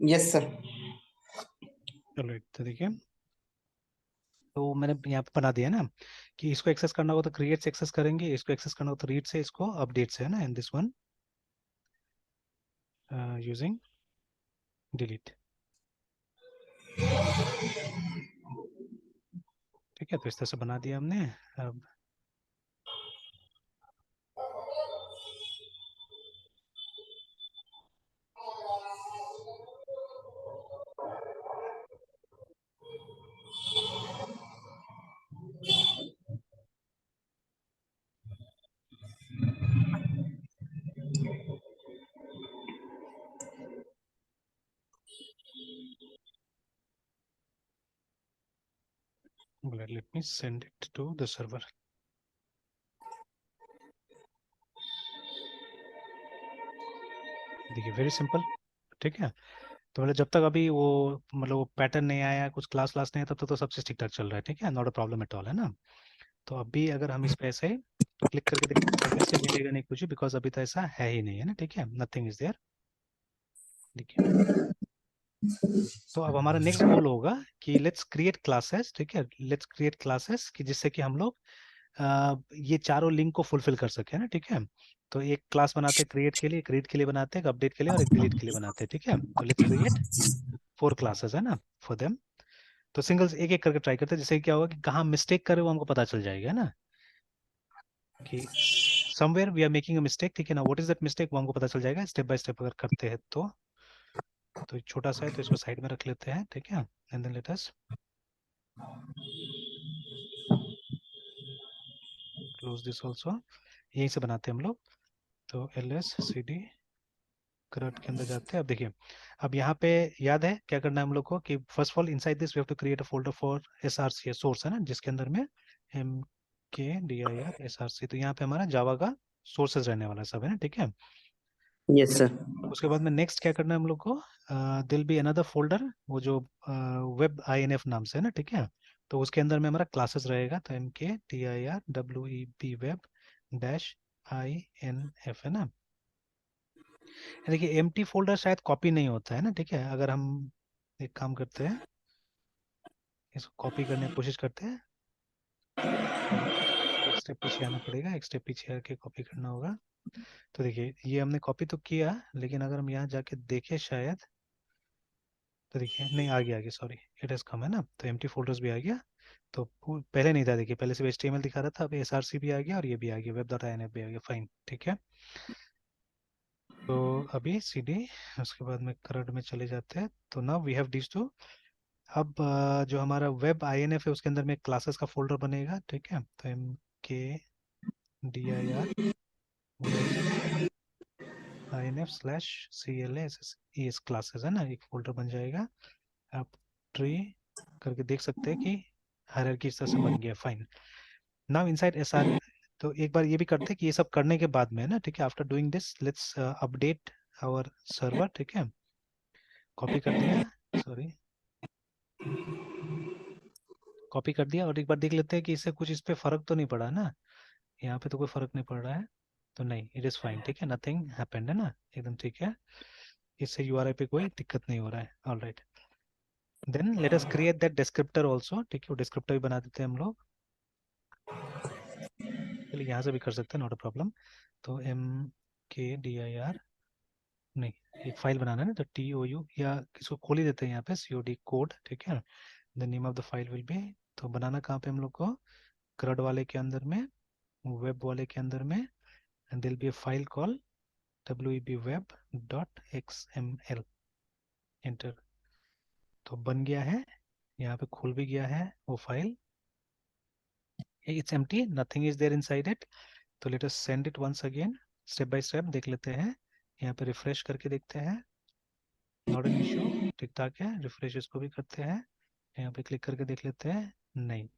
Yes sir. चलो तो देखिए, तो मैंने यहाँ पे बना दिया ना कि इसको एक्सेस करना हो तो क्रिएट से एक्सेस करेंगे, इसको एक्सेस करना हो तो रीड से, इसको अपडेट से, है ना, in this one using delete. ठीक है, तो इस तरह से बना दिया हमने। अब let me send it to the server। देखिए वेरी सिंपल। ठीक है, तो मतलब जब तक अभी वो मतलब वो पैटर्न नहीं आया, कुछ क्लास क्लास नहीं आया, तब तक तो सब चीज़ ठीक ठाक चल रहा है। ठीक है, not a problem at all, है ना। तो अभी अगर हम इस पे ऐसे क्लिक करके देखते हैं तो वैसे मिलेगा नहीं कुछ, बिकॉज अभी तो ऐसा है ही नहीं, है ना। ठीक है, नथिंग इज देयर। देखिए, तो अब हमारा नेक्स्ट गोल होगा कि लेट्स क्रिएट क्लासेस। ठीक है, लेट्स क्रिएट क्लासेस कि जिससे कि हम लोग ये चारों लिंक को फुलफिल कर सके, है ना। ठीक है, तो एक क्लास बनाते हैं क्रिएट के लिए, एक रीड के लिए बनाते हैं, एक अपडेट के लिए और एक डिलीट के लिए बनाते हैं। ठीक है, तो लेट्स क्रिएट 4 क्लासेस, है ना, फॉर देम। तो सिंगल्स एक एक करके ट्राई करते हैं, जिससे क्या होगा कि कहाँ मिस्टेक करे वो हमको पता चल जाएगा, है ना, कि somewhere we are making a mistake. ठीक है ना, व्हाट इज दैट मिस्टेक वो हमको पता चल जाएगा स्टेप बाय स्टेप अगर करते हैं तो एक छोटा सा है तो इसको साइड में रख लेते हैं। ठीक है, and then let us close this also. यहीं से बनाते हैं हम लोग। तो ls cd करट के अंदर जाते हैं। अब देखिए, अब यहाँ पे याद है क्या करना है हम लोग को कि first of all inside this we have to create a folder for src source, है ना, जिसके अंदर में mkdir src, तो यहाँ पे हमारा जावा का सोर्सेज रहने वाला सब, है ना। ठीक है, यस सर। उसके बाद में नेक्स्ट क्या करना है हम लोग को, दिल बी अनदर फोल्डर, वो जो वेब inf नाम से है ना। ठीक है, तो उसके अंदर में हमारा क्लासेस रहेगा, तो mkdir वेब डैश inf, है ना। देखिए एम्प्टी फोल्डर शायद कॉपी नहीं होता है ना। ठीक है, अगर हम एक काम करते हैं, इसको कॉपी करने की कोशिश करते हैं। सॉरी, एक स्टेप पीछे आना पड़ेगा, एक स्टेप पीछे आके कॉपी करना होगा। तो देखिए ये हमने कॉपी तो किया, लेकिन अगर हम यहाँ जाके देखें शायद, तो देखिए नहीं, आ गया सॉरी, इट हैज कम, है ना। तो एम्प्टी फोल्डर्स भी आ गया। तो पहले नहीं था, देखिए पहले सिर्फ HTML दिखा रहा था, अब SRC भी आ गया और ये भी आ गया, वेब डॉट INF भी आ गया, फाइन। ठीक है, तो अभी CD, उसके बाद में करंट में चले जाते हैं। तो now we have this too. अब जो हमारा वेब INF है उसके अंदर में क्लासेस का फोल्डर बनेगा। ठीक है, तो mkdir वेब INF/CLASSES क्लासेस, है ना, एक फोल्डर बन जाएगा। आप ट्री करके देख सकते हैं कि हायरार्की इस तरह से बन गया, फाइन। नाउ इनसाइड SR, तो एक बार ये भी करते हैं कि ये सब करने के बाद में, है ना। ठीक है, after doing this let's update our server. ठीक है, कॉपी कर दिया, सॉरी, कॉपी कर दिया, और एक बार देख लेते हैं कि इससे कुछ इस पे फर्क तो नहीं पड़ा ना। यहाँ पे तो कोई फर्क नहीं पड़ रहा है, तो नहीं, इट इज फाइन। ठीक है, नथिंग हैपेंड, है ना, एकदम ठीक है। इससे URI पे कोई दिक्कत नहीं हो रहा है। All right, then let us create that descriptor also. ठीक है, वो डिस्क्रिप्टर भी बना देते हैं हम लोग। चलिए यहाँ से भी कर सकते हैं, नॉट अ प्रॉब्लम। तो mkdir, नहीं, एक फाइल बनाना है ना, तो TOU, या इसको खोल ही देते हैं यहाँ पे, COD कोड। ठीक है, the name of the file will be, तो बनाना कहाँ पे हम लोग को, CRUD वाले के अंदर में, वेब वाले के अंदर में, and there will be a file call webweb.xml, enter. तो बन गया है, यहाँ पे खुल भी गया है वो file. It's empty, nothing is there inside it. तो let us send it once again, step by step देख लेते हैं। यहाँ पे रिफ्रेश करके देखते हैं, नॉट एन इशू, ठीक ठाक है। रिफ्रेश इसको भी करते हैं, यहाँ पे क्लिक करके देख लेते हैं, नहीं,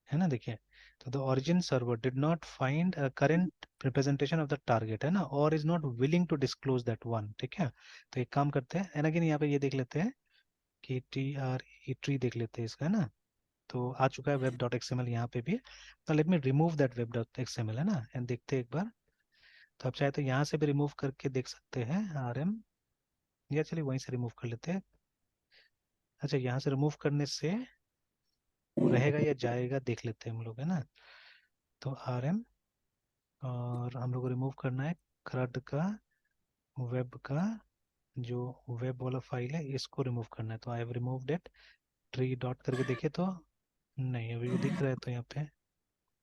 है ना। देखिए, तो the origin server did not find a current representation of the target, है ना, और is not willing to disclose that one. ठीक है, तो एक काम करते हैं, एंड अगेन यहाँ पे ये देख लेते हैं कि ट्री देख लेते हैं इसका, है ना। तो आ चुका है वेब डॉट एक्सएमएल यहाँ पे भी। तो let me remove that web dot XML, है ना, एंड देखते हैं एक बार। तो आप चाहे तो यहाँ से भी रिमूव करके देख सकते हैं, RM, या चलिए वहीं से रिमूव कर लेते हैं। अच्छा, यहाँ से रिमूव करने से वो रहेगा या जाएगा देख लेते हैं हम लोग, है ना। तो RM, और हम लोग को रिमूव करना है CRUD का, वेब का, जो वेब वाला फाइल है इसको रिमूव करना है। तो I have removed it. Tree dot करके देखे तो नहीं, अभी भी दिख रहा है तो यहाँ पे,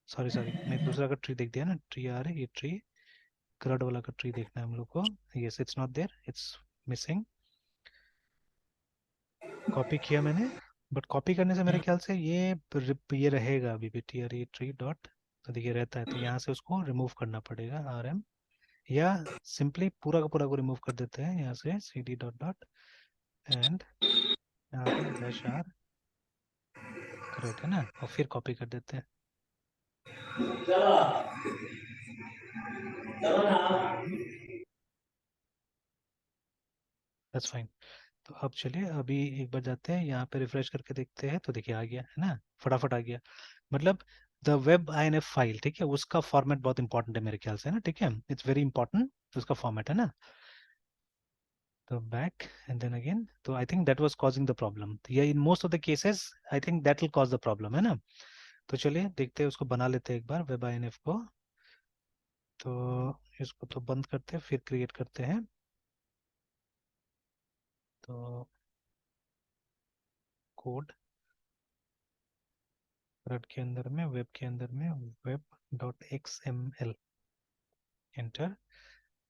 सॉरी सॉरी, मैं दूसरा का ट्री देख दिया ना, ट्री आ रहा है, ये ट्री CRUD वाला का ट्री देखना है हम लोग को। Yes, it's not there, it's missing. Copy किया मैंने, बट कॉपी करने से मेरे ख्याल से ये रहेगा अभी भी TRE ट्री डॉट। तो देखिए रहता है, तो यहाँ से उसको रिमूव करना पड़ेगा RM, या सिंपली पूरा का पूरा को रिमूव कर देते हैं यहाँ से, CD dot dot and RM-R CRUD, है ना, और फिर कॉपी कर देते हैं। That's fine. तो अब चलिए अभी एक बार जाते हैं यहाँ पे, रिफ्रेश करके देखते हैं, तो देखिए आ गया है ना, फटाफट आ गया। मतलब द वेब INF फाइल, ठीक है, उसका फॉर्मेट बहुत इंपॉर्टेंट है मेरे ख्याल से, है ना, ठीक है, इट्स वेरी इंपॉर्टेंट उसका फॉर्मेट, है ना। तो बैक एंड देन अगेन, तो I think that was causing the problem, या in most of the cases I think that will cause the problem, है ना। तो चलिए देखते हैं, उसको बना लेते हैं एक बार वेब INF को। तो इसको तो बंद करते हैं, फिर क्रिएट करते हैं। तो कोड रड के अंदर में, वेब के अंदर में, वेब डॉट XML, एंटर।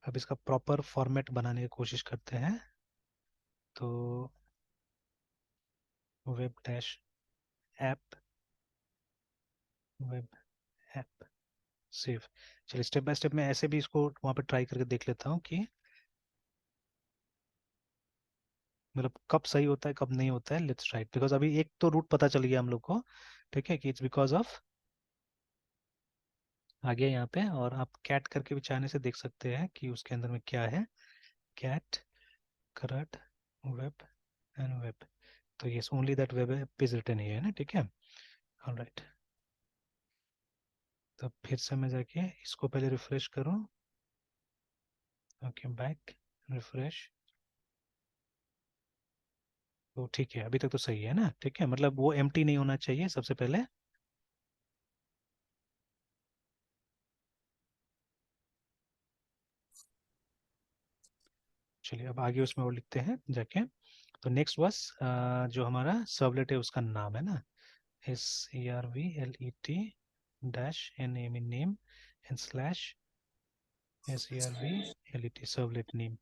अब इसका प्रॉपर फॉर्मेट बनाने की कोशिश करते हैं। तो web dash app, web app, save. चलिए स्टेप बाय स्टेप मैं ऐसे भी इसको वहाँ पे ट्राई करके देख लेता हूँ कि मतलब कब सही होता है कब नहीं होता है। लेट्स ट्राई, बिकॉज अभी एक तो रूट पता चल गया हम लोग को, ठीक है, कि इट्स बिकॉज ऑफ, आ गया यहाँ पे। और आप कैट करके भी चाहने से देख सकते हैं कि उसके अंदर में क्या है, cat current web and web. तो yes, only that web app is written here, है ना, ठीक है। ऑलराइट, तो फिर से मैं जाके इसको पहले रिफ्रेश करूँ। Okay, back, refresh. तो ठीक है, अभी तक तो सही है ना, ठीक है, मतलब वो एम्प्टी नहीं होना चाहिए सबसे पहले। चलिए अब आगे उसमें और लिखते हैं जाके। तो नेक्स्ट बस जो हमारा सर्वलेट है उसका नाम है ना, SERVLET dash NAME in name and slash SERVLET servlet name.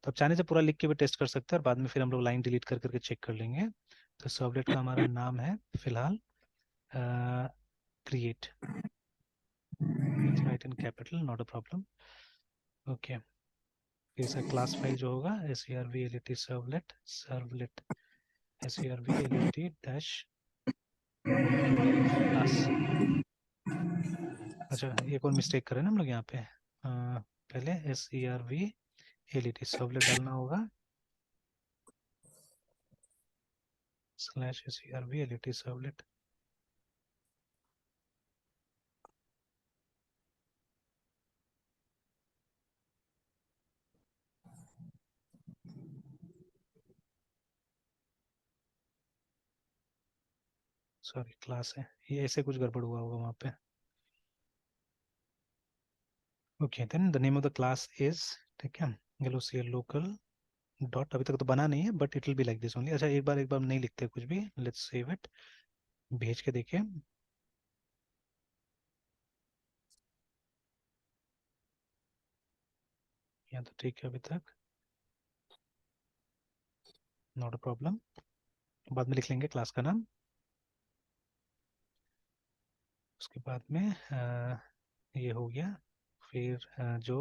तो आप चाहने से पूरा लिख के भी टेस्ट कर सकते हैं, और बाद में फिर हम लोग लाइन डिलीट कर करके चेक कर लेंगे। तो सर्वलेट का हमारा नाम है फिलहाल create, let's write in capital, not a problem. Okay, फिर इसका क्लास फाइल जो होगा SERVLET servlet, servlet SERVLET dash class. अच्छा, एक और मिस्टेक करें ना हम लोग यहाँ पे, पहले SERVLET सर्वलेट डालना होगा, slash SERVLET servlet. Sorry, class है ये, ऐसे कुछ गड़बड़ हुआ होगा वहाँ पे। Okay, then the name of the class is, ठीक है, LOCL लोकल डॉट, अभी तक तो बना नहीं है but it will be like this only. अच्छा, एक बार नहीं लिखते कुछ भी, लेट्स सेव इट, भेज के देखिए। यहाँ तो ठीक है अभी तक, नॉट अ प्रॉब्लम, बाद में लिख लेंगे क्लास का नाम। उसके बाद में ये हो गया। फिर जो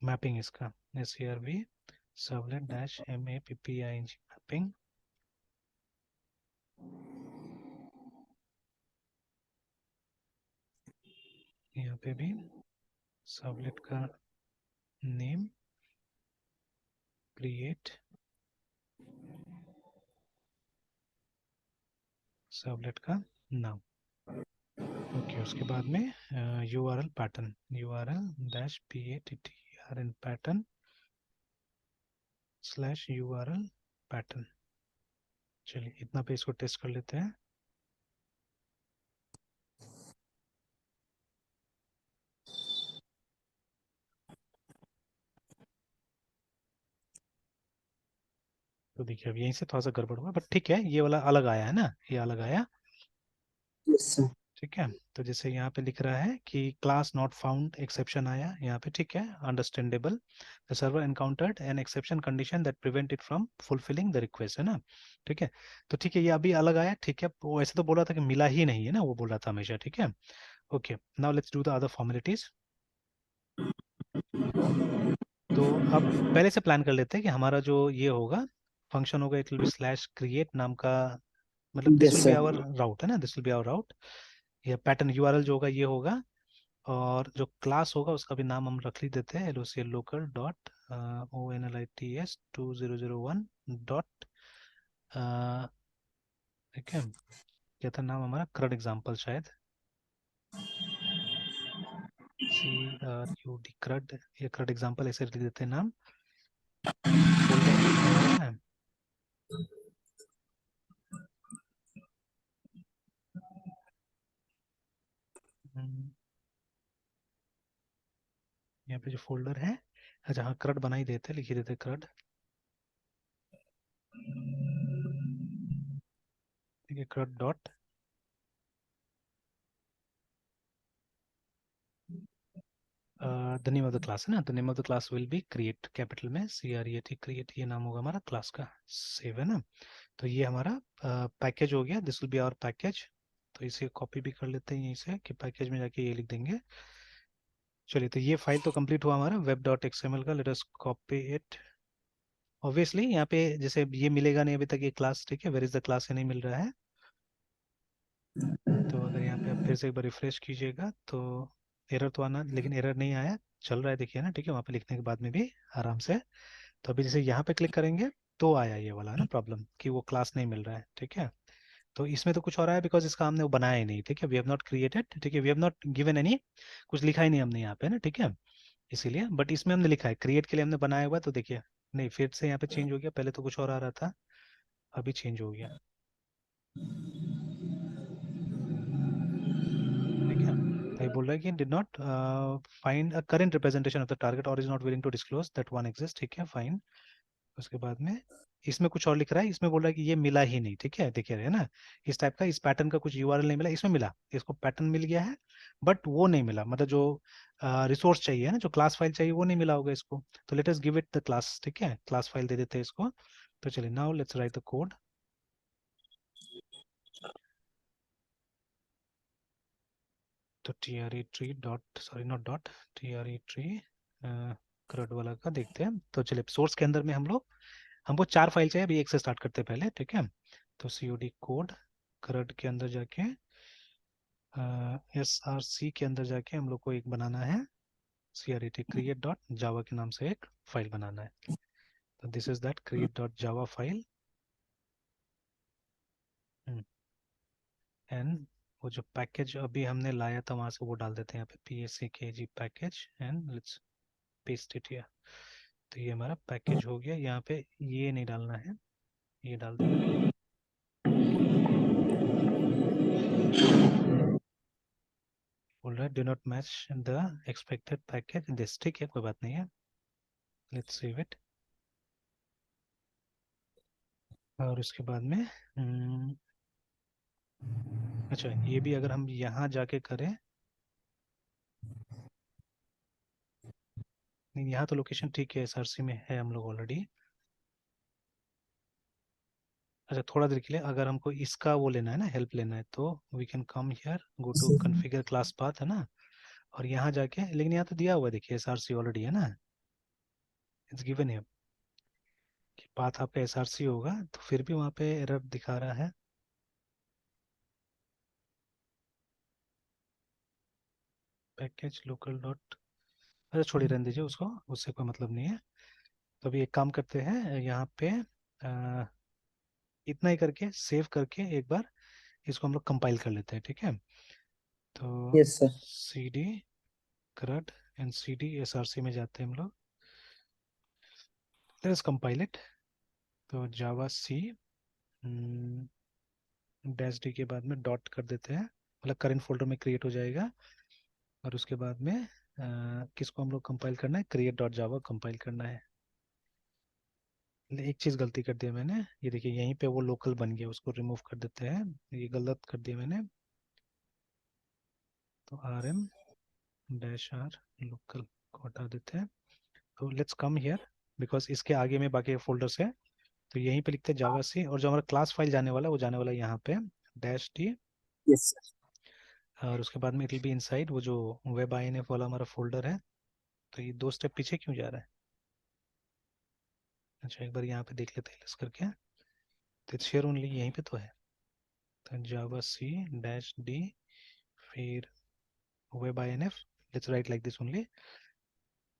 मैपिंग इसका SERV servlet dash MAPPING mapping, यहाँ पे भी सर्वलेट का नेम, क्रिएट सर्वलेट का नाम। ओके, उसके बाद में URL pattern, URL dash PATTERN pattern, slash URL pattern. चलिए इतना पे इसको टेस्ट कर लेते हैं। तो देखिए अब यहीं से थोड़ा सा गड़बड़ हुआ, बट ठीक है, ये वाला अलग आया है ना, ये अलग आया। Yes sir. ठीक है, तो जैसे यहाँ पे लिख रहा है कि क्लास नॉट फाउंड एक्सेप्शन आया यहाँ पे, ठीक है, understandable. The server encountered an exception condition that prevent it from fulfilling the request, है ना। ठीक है, तो ठीक है, ये अभी अलग आया, ठीक है, वो ऐसे तो बोल रहा था कि मिला ही नहीं है ना, वो बोल रहा था हमेशा, ठीक है। Okay, now let's do the other formalities. तो अब पहले से प्लान कर लेते हैं कि हमारा जो ये होगा फंक्शन होगा, it will be slash create नाम का, मतलब this yes will be sir. Our route, है ना, this will be our route. ये पैटर्न यूआरएल जो होगा ये होगा, और जो क्लास होगा उसका भी नाम हम रख ही देते हैं, LOCL local dot ONLITS 2001 dot, ठीक है, क्या था नाम हमारा, CRUD एग्जाम्पल शायद, CRUD CRUD, ये CRUD एग्जाम्पल ऐसे लिख देते हैं नाम। फोल्डर कौन सा होगा, हम्म, यहाँ पे जो फोल्डर है, अच्छा हाँ, CRUD बना ही देते, लिख ही देते CRUD। ठीक है, CRUD dot, the name of the class है ना, the name of the class will be create, capital में CREAT, क्रिएट, ये नाम होगा हमारा क्लास का, सेव, है ना। तो ये हमारा पैकेज हो गया, this will be our package. तो इसे कॉपी भी कर लेते हैं यहीं से, कि पैकेज में जाके ये लिख देंगे। चलिए, तो ये फाइल तो कंप्लीट हुआ हमारा web.xml का, let us copy it. Obviously यहाँ पे जैसे ये मिलेगा नहीं अभी तक ये क्लास, ठीक है, वेयर इज द क्लास, ये नहीं मिल रहा है। तो अगर यहाँ पे आप फिर से एक बार रिफ्रेश कीजिएगा तो एरर तो आना, लेकिन एरर नहीं आया, चल रहा है, देखिए ना, ठीक है, वहाँ पे लिखने के बाद में भी आराम से। तो अभी जैसे यहाँ पे क्लिक करेंगे तो आया ये वाला, है ना, प्रॉब्लम कि वो क्लास नहीं मिल रहा है, ठीक है। तो इसमें तो कुछ हो रहा है बिकॉज इसका हमने वो बनाया ही नहीं, ठीक है, वी हैव नॉट क्रिएटेड, ठीक है, we have not given any, कुछ लिखा ही नहीं हमने यहाँ पे ना, ठीक है, इसीलिए। बट इसमें हमने लिखा है क्रिएट के लिए हमने बनाया हुआ है, तो देखिए, नहीं फिर से यहाँ पे चेंज हो गया, पहले तो कुछ और आ रहा था, अभी चेंज हो गया, ठीक है। तो ये बोल रहा है कि did not find a current representation of the target और is not willing to disclose that one exist, ठीक है, फाइन। उसके बाद में इसमें कुछ और लिख रहा है, इसमें बोल रहा है कि ये मिला ही नहीं, ठीक है, देखिए है ना, इस टाइप का, इस पैटर्न का कुछ यूआरएल नहीं मिला, इसमें मिला, इसको पैटर्न मिल गया है, बट वो नहीं मिला, मतलब जो रिसोर्स चाहिए ना, जो क्लास फाइल चाहिए वो नहीं मिला होगा इसको। तो let us give it the class, ठीक है, क्लास फाइल दे देते हैं इसको। तो चलिए, now let's write the code. तो TRE tree dot, sorry not dot, TRE tree क्रड वाला का देखते हैं। तो चलिए, सोर्स के अंदर में हम लोग, हमको 4 फाइल चाहिए, अभी एक से स्टार्ट करते हैं पहले, ठीक है। तो COD कोड CRUD के अंदर जाके, SRC के अंदर जाके हम लोग को एक बनाना है, CRET क्रिएट डॉट जावा के नाम से एक फाइल बनाना है। तो this is that create dot Java file, and वो जो पैकेज अभी हमने लाया था वहां से वो डाल देते हैं यहाँ पे, PSAKG package, and let's paste it here. तो ये हमारा पैकेज हो गया, यहाँ पे ये नहीं डालना है, ये डाल देंगे। बोल रहा है do not match the expected package this, ठीक है, कोई बात नहीं है, लेट्स सेव इट। और उसके बाद में अच्छा, ये भी अगर हम यहाँ जाके करें, नहीं यहाँ तो लोकेशन ठीक है, SRC में है हम लोग ऑलरेडी। अच्छा, थोड़ा देर के लिए अगर हमको इसका वो लेना है ना, हेल्प लेना है, तो we can come here, go to configure class path, है ना, और यहाँ जाके, लेकिन यहाँ तो दिया हुआ है, देखिए SRC ऑलरेडी है ना, इट्स गिवन है कि पाथ आपका SRC होगा, तो फिर भी वहाँ पे एरर दिखा रहा है। पैकेज लोकल डॉट, अच्छा छोड़िए, रहने दीजिए उसको, उससे कोई मतलब नहीं है। तो अभी एक काम करते हैं यहाँ पे, इतना ही करके सेव करके एक बार इसको हम लोग कंपाइल कर लेते हैं, ठीक है। तो yes sir. CD CRUD and CD SRC में जाते हैं हम लोग। Let us compile it. तो जावा सी डैश डी के बाद में डॉट कर देते हैं, मतलब करंट फोल्डर में क्रिएट हो जाएगा। और उसके बाद में किसको हम लोग कंपाइल करना है, क्रिएट डॉट जावा कंपाइल करना है। एक चीज़ गलती कर दिया मैंने, ये देखिए यहीं पे वो लोकल बन गया, उसको रिमूव कर देते हैं, ये गलत कर दिया मैंने। तो R M dash R local को हटा देते हैं। तो लेट्स कम हियर, बिकॉज इसके आगे में बाकी फोल्डर्स है। तो यहीं पे लिखते हैं जावा सी, और जो हमारा क्लास फाइल जाने वाला है वो जाने वाला है यहाँ पे डैश टी। Yes sir. और उसके बाद में इट विल बी इनसाइड वो जो वेब आई एन एफ वाला हमारा फोल्डर है। तो ये 2 स्टेप पीछे क्यों जा रहा है? अच्छा एक बार यहाँ पे देख लेते हैं लिस्ट करके। तो शेयर ओनली यहीं पे तो है। तो जावा सी डैश डी, फिर web I N F, let's write like this only.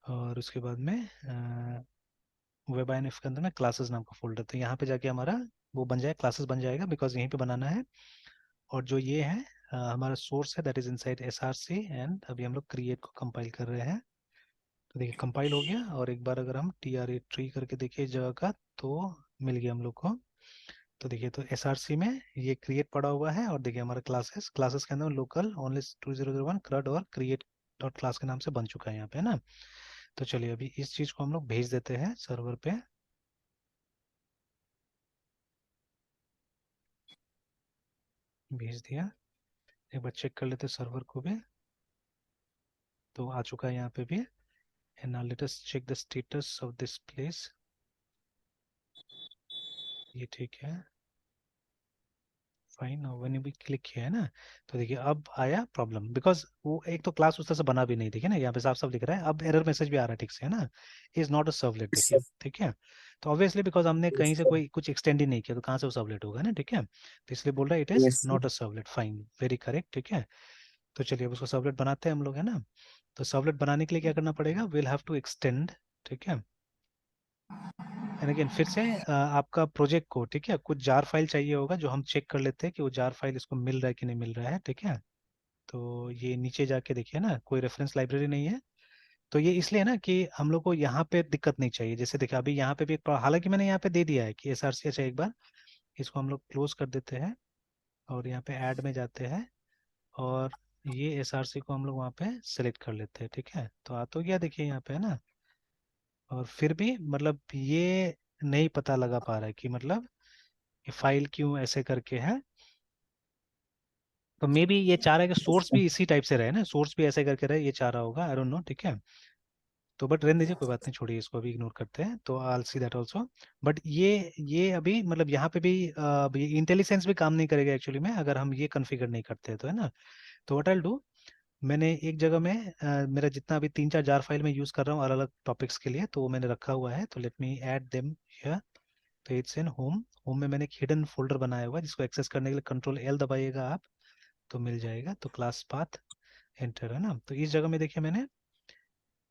और उसके बाद में वेब आई एन एफ के अंदर में क्लासेस नाम का फोल्डर, तो यहाँ पे जाके हमारा वो बन जाएगा, क्लासेस बन जाएगा, बिकॉज यहीं पे बनाना है। और जो ये है हमारा सोर्स है, that is inside S R C, and अभी हम लोग क्रिएट को कंपाइल कर रहे हैं। तो देखिए कंपाइल हो गया, और एक बार अगर हम टी आर ए ट्री करके देखिए इस जगह का, तो मिल गया हम लोग को। तो देखिए तो एस आर सी में ये क्रिएट पड़ा हुआ है, और देखिए हमारा क्लासेस, क्लासेस के अंदर लोकल ओनली 2001 क्रड और क्रिएट डॉट क्लास के नाम से बन चुका है यहाँ पे, है ना। तो चलिए अभी इस चीज को हम लोग भेज देते हैं सर्वर पे। भेज दिया। एक बार चेक कर लेते हैं सर्वर को भी। तो आ चुका है यहाँ पे भी। And now let us check the status of this place. ये ठीक है, फाइन। और व्हेन भी क्लिक किया है ना, तो देखिए अब आया प्रॉब्लम, बिकॉज वो एक तो क्लास उस तरह से बना भी नहीं, देखिए ना यहाँ पे साफ साफ लिख रहा है, अब एरर मैसेज भी आ रहा है ठीक से, है ना। Is not a servlet, yes देखिए सर। ठीक है। तो ऑब्वियसली बिकॉज हमने यस कहीं से सर। कोई कुछ एक्सटेंड ही नहीं किया, तो कहाँ से वो सर्वलेट होगा ना, ठीक है। तो इसलिए बोल रहा है it is yes sir. Not a servlet, fine, very correct, ठीक है। तो चलिए अब उसको सर्वलेट बनाते हैं हम लोग, है ना। तो सर्वलेट बनाने के लिए क्या करना पड़ेगा, विल हैव टू एक्सटेंड, ठीक है। एंड अगेन फिर से आपका प्रोजेक्ट को, ठीक है, कुछ जार फाइल चाहिए होगा, जो हम चेक कर लेते हैं कि वो जार फाइल इसको मिल रहा है कि नहीं मिल रहा है, ठीक है। तो ये नीचे जाके देखिए ना, कोई रेफरेंस लाइब्रेरी नहीं है। तो ये इसलिए ना कि हम लोग को यहाँ पे दिक्कत नहीं चाहिए, जैसे देखिए अभी यहाँ पे भी हालांकि मैंने यहाँ पे दे दिया है कि एस आर सी। अच्छा एक बार इसको हम लोग क्लोज कर देते हैं, और यहाँ पे ऐड में जाते हैं, और ये एस आर सी को हम लोग वहाँ पे सेलेक्ट कर लेते हैं, ठीक है। तो आ तो गया देखिए यहाँ पे, है ना। और फिर भी मतलब ये नहीं पता लगा पा रहा है कि मतलब ये फाइल क्यों ऐसे करके है। तो मे बी ये चाह रहा है कि सोर्स भी इसी टाइप से रहे ना, सोर्स भी ऐसे करके रहे, ये चाह रहा होगा, आई डोंट नो, ठीक है। तो बट रहने दीजिए, कोई बात नहीं, छोड़िए इसको, अभी इग्नोर करते हैं। तो आई सी दैट ऑल्सो। बट ये अभी मतलब यहाँ पे भी ये इंटेलिजेंस भी काम नहीं करेगा एक्चुअली में, अगर हम ये कॉन्फ़िगर नहीं करते हैं, तो है ना। तो व्हाट आई डू, मैंने एक जगह में मेरा जितना अभी 3-4 जार फाइल में यूज कर रहा हूँ अलग अलग टॉपिक्स के लिए, तो वो मैंने रखा हुआ है, तो let me add them here. तो इट्स इन होम। होम में मैंने एक हिडन फोल्डर बनाया हुआ है, जिसको एक्सेस करने के लिए कंट्रोल एल दबाइएगा आप, तो मिल जाएगा। तो क्लास पाथ एंटर, है ना। तो इस जगह में देखिए मैंने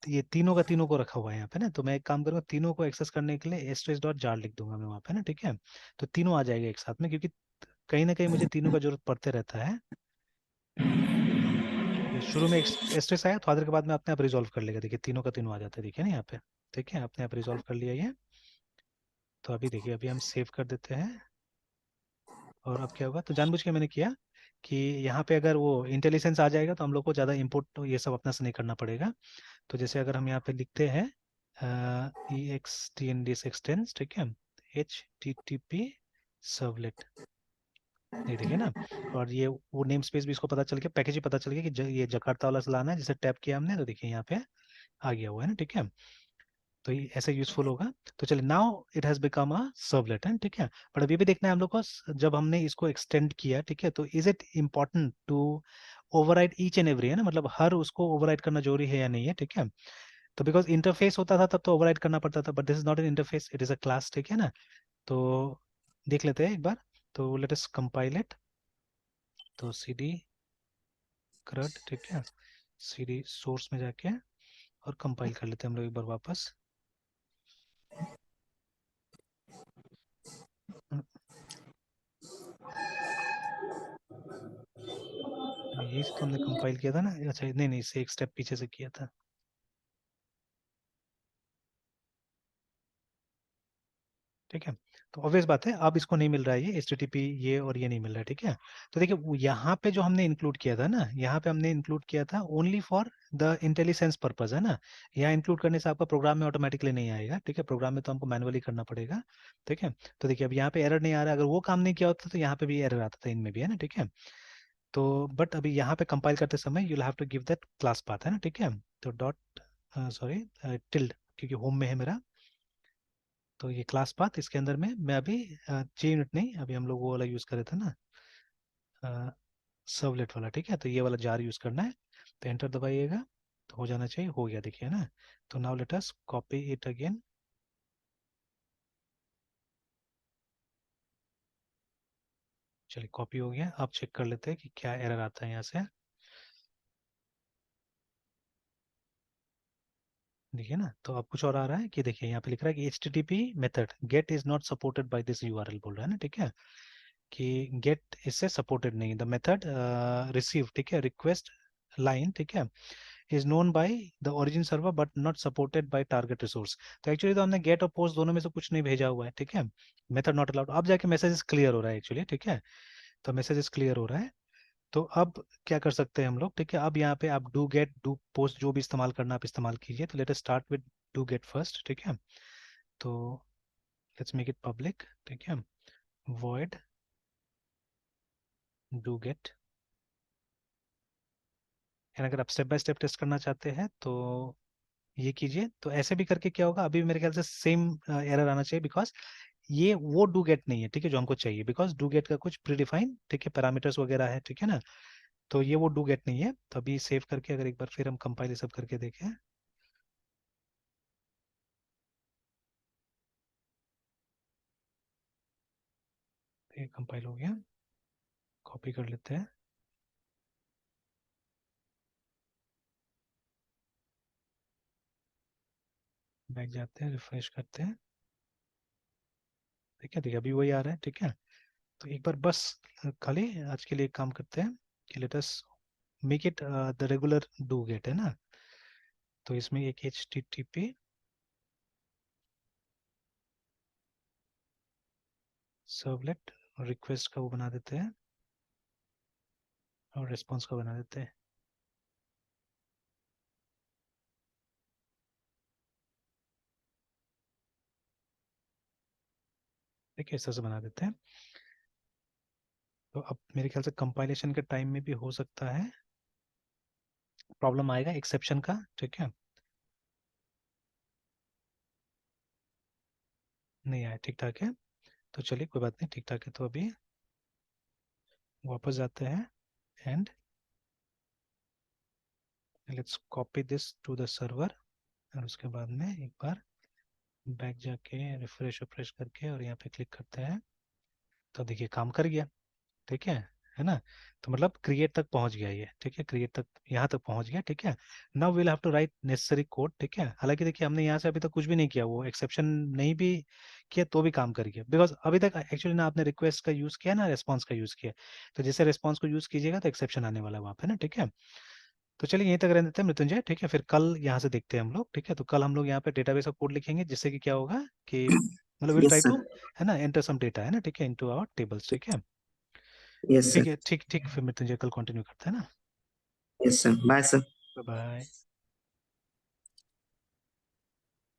ये तीनों का तीनों को रखा हुआ है यहाँ पे ना। तो मैं एक काम करूँगा, तीनों को एक्सेस करने के लिए एस्ट्रेस डॉट जार लिख दूंगा मैं वहाँ पे ना, ठीक है। तो तीनों आ जाएगा एक साथ में, क्योंकि कहीं ना कहीं मुझे तीनों का जरूरत पड़ते रहता है। ये शुरू में एस्ट्रेस आया, थोड़ा देर के बाद में अपने आप रिजॉल्व कर लेगा, देखिए तीनों का तीनों आ जाता है, देखिए ना यहाँ पे, ठीक है, अपने आप रिजॉल्व कर लिया ये। तो अभी देखिए अभी हम सेव कर देते हैं। और अब क्या होगा, तो जानबूझ के मैंने किया कि यहाँ पे अगर वो इंटेलिजेंस आ जाएगा, तो हम लोग को ज़्यादा इम्पोर्ट तो ये सब अपना से नहीं करना पड़ेगा। तो जैसे अगर हम यहाँ पे लिखते हैं E X T N D S extends, ठीक है, H T T P servlet, ये देखिए ना। और ये वो नेम स्पेस भी इसको पता चल गया, पैकेज भी पता चल गया कि ये जकार्ता वाला चलाना है, जिसे टैप किया हमने, तो देखिए यहाँ पे आ गया हुआ है ना, ठीक है। तो ये ऐसे यूजफुल होगा। तो चलिए now it has become a servlet, है ठीक है। बट अभी भी देखना है हम लोग को, जब हमने इसको एक्सटेंड किया, ठीक है, तो is it important to override each and every, है ना, मतलब हर उसको ओवरराइड करना जरूरी है या नहीं है, ठीक है। तो बिकॉज इंटरफेस होता था तब तो ओवरराइड करना पड़ता था, but this is not an interface, it is a class, ठीक है ना। तो देख लेते हैं एक बार। तो लेट अस कंपाइल इट। तो सी डी क्रड, ठीक है, सी डी सोर्स में जाके और कंपाइल कर लेते हैं हम लोग एक बार वापस। यही से तो हमने कंपाइल किया था ना, अच्छा नहीं नहीं, इससे एक स्टेप पीछे से किया था। ठीक है। तो ऑब्वियस बात है अब इसको नहीं मिल रहा है ये HTTP, ये और ये नहीं मिल रहा है, ठीक है। तो देखिए यहाँ पे जो हमने इंक्लूड किया था ना, यहाँ पे हमने इंक्लूड किया था only for the intelligence purpose, है ना। यहाँ इंक्लूड करने से आपका प्रोग्राम में ऑटोमेटिकली नहीं आएगा, ठीक है, प्रोग्राम में तो हमको मैनुअली करना पड़ेगा, ठीक है। तो देखिए अब यहाँ पे एरर नहीं आ रहा है, अगर वो काम नहीं किया होता तो यहाँ पे भी एरर आता था, इनमें भी, है ना, ठीक है। तो बट अभी यहाँ पे कंपाइल करते समय you have to give that class path, है ना, ठीक है। तो डॉट सॉरी टिल्ड, क्योंकि होम में है मेरा, तो ये क्लास पाथ इसके अंदर में मैं अभी JUnit नहीं, अभी हम लोग वो वाला यूज कर रहे थे ना, सर्वलेट वाला, ठीक है। तो ये वाला जार यूज करना है, तो एंटर दबाइएगा, तो हो जाना चाहिए, हो गया, देखिए ना। तो now let us copy it again. चलिए कॉपी हो गया, अब चेक कर लेते हैं कि क्या एरर आता है यहाँ से। देखिए ना, तो अब कुछ और आ रहा है कि देखिए यहाँ पे लिख रहा है कि HTTP method gate is not supported by this URL बोल रहा है ना, ठीक है, कि गेट इससे सपोर्टेड नहीं, द मेथड रिसीव, ठीक है, रिक्वेस्ट लाइन, ठीक है, is known by the origin server but not supported by target resource. तो एक्चुअली तो हमने गेट और पोस्ट दोनों में से कुछ नहीं भेजा हुआ है, ठीक है, मेथड नॉट अलाउड। अब जाके मैसेज क्लियर हो रहा है एक्चुअली, ठीक है। तो मैसेज क्लियर हो रहा है। तो अब क्या कर सकते हैं हम लोग, ठीक है, अब यहाँ पे आप डू गेट डू पोस्ट जो भी इस्तेमाल करना आप इस्तेमाल कीजिए। तो let us start with do get first, ठीक है। तो लेट्स मेक इट पब्लिक, ठीक है, void डू गेट। एंड अगर आप स्टेप बाय स्टेप टेस्ट करना चाहते हैं तो ये कीजिए। तो ऐसे भी करके क्या होगा, अभी मेरे ख्याल से सेम एरर आना चाहिए, बिकॉज ये वो डू गेट नहीं है, ठीक है, जो हमको चाहिए, बिकॉज डू गेट का कुछ प्रीडिफाइन, ठीक है, पैरामीटर्स वगैरह है, ठीक है ना। तो ये वो डू गेट नहीं है। तो अभी सेव करके अगर एक बार फिर हम कंपाइल सब करके देखें, तो ये कंपाइल हो गया, कॉपी कर लेते हैं, बैक जाते हैं, रिफ्रेश करते हैं, ठीक है, ठीक है, अभी वही आ रहा है, ठीक है। तो एक बार बस खाली आज के लिए एक काम करते हैं कि let us make it the regular do get, है ना। तो इसमें एक HTTP सर्वलेट रिक्वेस्ट का वो बना देते हैं और रिस्पॉन्स का बना देते हैं, ठीक है, इस तरह से बना देते हैं। तो अब मेरे ख्याल से कंपाइलेशन के टाइम में भी हो सकता है प्रॉब्लम आएगा एक्सेप्शन का, ठीक है। नहीं आया, ठीक ठाक है। तो चलिए कोई बात नहीं, ठीक ठाक है। तो अभी वापस जाते हैं and let's copy this to the server, और उसके बाद में एक बार बैक जाके रिफ्रेश रिफ्रेश करके और यहाँ पे क्लिक करते हैं। तो देखिए काम कर गया, ठीक है ना। तो मतलब क्रिएट तक पहुंच गया ये, ठीक है, क्रिएट तक यहाँ तक पहुंच गया, ठीक है। Now will have to write necessary code, ठीक है। हालांकि देखिए हमने यहाँ से अभी तक कुछ भी नहीं किया, वो एक्सेप्शन नहीं भी किया तो भी काम कर गया, बिकॉज अभी तक एक्चुअली ना आपने रिक्वेस्ट का यूज किया ना रेस्पॉन्स का यूज किया। तो जैसे रेस्पॉन्स को यूज कीजिएगा तो एक्सेप्शन आने वाला है वहाँ पे ना, ठीक है। तो चलिए यहीं तक रहने देते हैं मृत्युंजय, ठीक है, फिर कल यहाँ से देखते हैं हम लोग, ठीक है। तो कल हम लोग यहाँ पे डेटाबेस का कोड लिखेंगे, जिससे कि क्या होगा कि मतलब will yes try to, sir. है ना, एंटर सम डेटा, है ना, ठीक है, इनटू आवर टेबल्स, ठीक है। यस ठीक सर। है, ठीक ठीक, फिर मृत्युंजय कल कंटिन्यू करते हैं ना। Yes sir, bye sir. Bye bye.